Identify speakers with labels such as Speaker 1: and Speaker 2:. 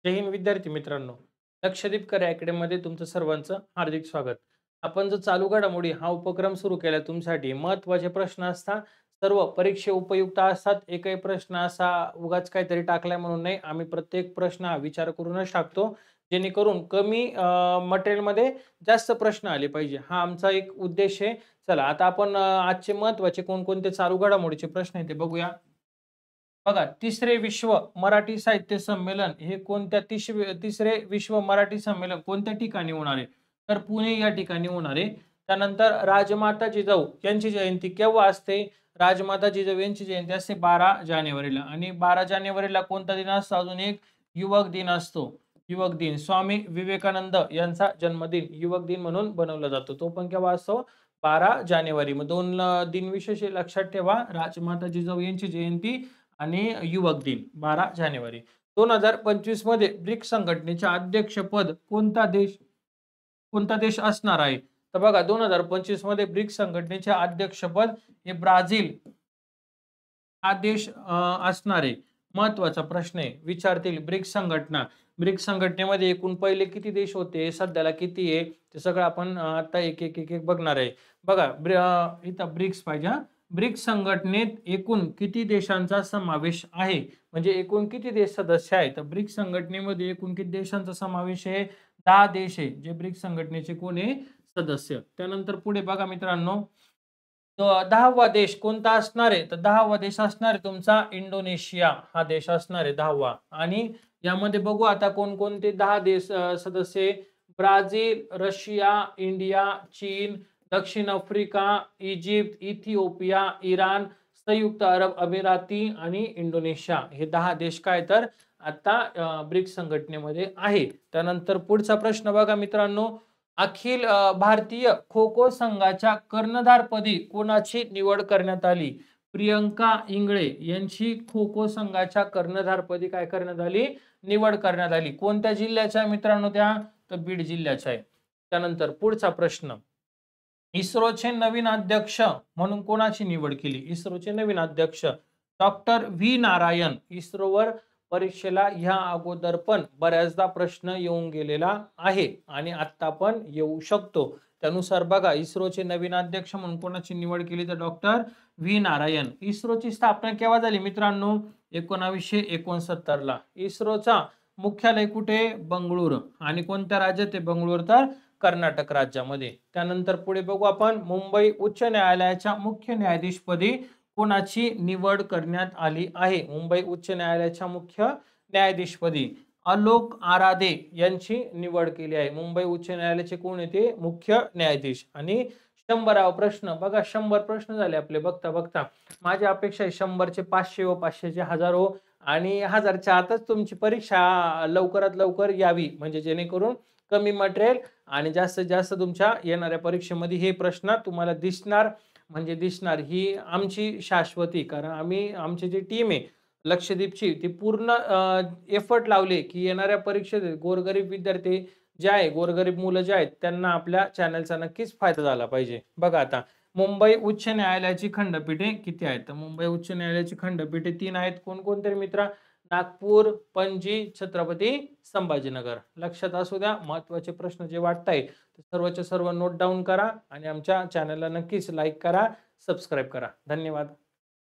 Speaker 1: जय हिंद विद्यार्थी मित्रांनो. लक्षदीप कर अकॅडमीमध्ये तुमचं सर्वांचं हार्दिक स्वागत. आपण जो चालू घडामोडी हा उपक्रम सुरू केला तुमच्यासाठी महत्त्वाचे प्रश्न असतात. सर्व परीक्षे उपयुक्त असतात. एकही प्रश्न असा उगाच काहीतरी टाकलाय म्हणून नाही. आम्ही प्रत्येक प्रश्न हा विचार करूनच टाकतो. जेणेकरून कमी मटेरियलमध्ये जास्त प्रश्न आले पाहिजे. हा आमचा एक उद्देश आहे. चला आता आपण आजचे महत्त्वाचे कोणकोणते चालू घडामोडीचे प्रश्न आहेत ते बघूया. बघा, तिसरे विश्व मराठी साहित्य संमेलन हे तिसरे विश्व मराठी संमेलन कोणत्या ठिकाणी होणार आहे? तर पुणे या ठिकाणी होणार आहे. त्यानंतर राजमाता जिजाऊ यांची जयंती केव्हा असते? राजमाता जिजाऊ यांची जयंती असते 12 जानेवारीला आणि 12 जानेवारीला कोणता दिन असतो? अजून एक युवक दिन असतो. युवक दिन. स्वामी विवेकानंद यांचा जन्मदिन युवक दिन म्हणून बनवला जातो. तो पण केव्हा असतो? 12 जानेवारी. मग 2 दिन विशेष लक्षात ठेवा. राजमाता जिजाऊ यांची जयंती आणि युवक दिन 12 जानेवारी. 2025 मध्ये ब्रिक्स संघटनेचे अध्यक्षपद कोणता देश असणार आहे? तर बघा 2025 मध्ये ब्रिक्स संघटनेचे अध्यक्षपद हे ब्राझील हा देश असणार आहे. महत्त्वाचा प्रश्न आहे. विचारतील ब्रिक्स संघटनेमध्ये एकूण पहिले किती देश होते? सध्याला किती आहे? ते सगळं आपण आता एक बघणार आहे. बघा इथं ब्रिक्स पाहिजे हां. ब्रिक्स संघटनेत एकूण किती देशांचा समावेश आहे? म्हणजे एकूण किती देश सदस्य आहेत? तर ब्रिक्स संघटनेमध्ये एकूण किती देशांचा समावेश आहे? 10 देश आहे, जे ब्रिक्स संघटनेचे कोण आहे? सदस्य. त्यानंतर पुढे बघा मित्रांनो, तो 10वा देश कोणता असणार आहे? तर 10वा देश असणार आहे तुमचा इंडोनेशिया हा देश असणार आहे 10वा. आणि यामध्ये बघू आता कोणकोणते 10 देश सदस्य आहे. ब्राझील, रशिया, इंडिया, चीन, दक्षिण आफ्रिका, इजिप्त, इथिओपिया, इराण, संयुक्त अरब अमिराती आणि इंडोनेशिया हे 10 देश काय तर आता ब्रिक्स संघटनेमध्ये आहे. त्यानंतर पुढचा प्रश्न बघा मित्रांनो, अखिल भारतीय खो-खो संघाच्या कर्णधारपदी कोणाची निवड करण्यात आली? प्रियंका इंगळे यांची खो-खो संघाच्या कर्णधारपदी काय करण्यात आली? निवड करण्यात आली. कोणत्या जिल्ह्याच्या मित्रांनो त्या? तर बीड जिल्ह्याच्या आहे. त्यानंतर पुढचा प्रश्न, इस्रोचे नवीन अध्यक्ष म्हणून कोणाची निवड केली? इस्रोचे नवीन अध्यक्ष डॉक्टर व्ही नारायण. इस्रोवर परीक्षेला ह्या अगोदर पण बऱ्याचदा प्रश्न येऊन गेलेला आहे आणि आत्ता पण येऊ शकतो. त्यानुसार बघा, इस्रोचे नवीन अध्यक्ष म्हणून कोणाची निवड केली? तर डॉक्टर व्ही नारायण. इस्रोची स्थापना केव्हा झाली मित्रांनो? 1969 ला. इस्रोचा मुख्यालय कुठे? बंगळुरू. आणि कोणत्या राज्यात आहे बंगळुरू? तर कर्नाटक राज्यामध्ये. त्यानंतर पुढे बघू आपण, मुंबई उच्च न्यायालयाच्या मुख्य न्यायाधीशपदी कोणाची निवड करण्यात आली आहे? मुंबई उच्च न्यायालयाच्या मुख्य न्यायाधीशपदी आलोक आराधे यांची निवड केली आहे. मुंबई उच्च न्यायालयाचे कोण येते? मुख्य न्यायाधीश. आणि 100वा प्रश्न बघा, 100 प्रश्न झाले आपले बघता बघता. माझी अपेक्षा आहे 100चे 500 व 500चे 1000 हो आणि 1000च्या आतच तुमची परीक्षा लवकरात लवकर यावी, म्हणजे जेणेकरून कमी मटेरियल आणि जास्तीत जास्त तुमच्या येणाऱ्या परीक्षेमध्ये हे प्रश्न तुम्हाला दिसणार, म्हणजे दिसणार. ही आमची शाश्वती, कारण आमची जी टीम आहे लक्षदीपची ती पूर्ण एफर्ट लावले की येणाऱ्या परीक्षेत गोरगरीब विद्यार्थी जे आहे, गोरगरीब मुलं जे आहेत त्यांना आपल्या चॅनलचा नक्कीच फायदा झाला पाहिजे. बघा आता, मुंबई उच्च न्यायालयाची खंडपीठे किती आहेत? तर मुंबई उच्च न्यायालयाची खंडपीठे 3 आहेत. कोणकोणते मित्रा? नागपूर, पणजी, छत्रपती संभाजीनगर. लक्षात असू द्या. महत्त्वाचे प्रश्न जे वाटताय ते सर्वच्या सर्व नोट डाउन करा आणि आमच्या चॅनलला नक्कीच लाईक करा, सबस्क्राईब करा. धन्यवाद.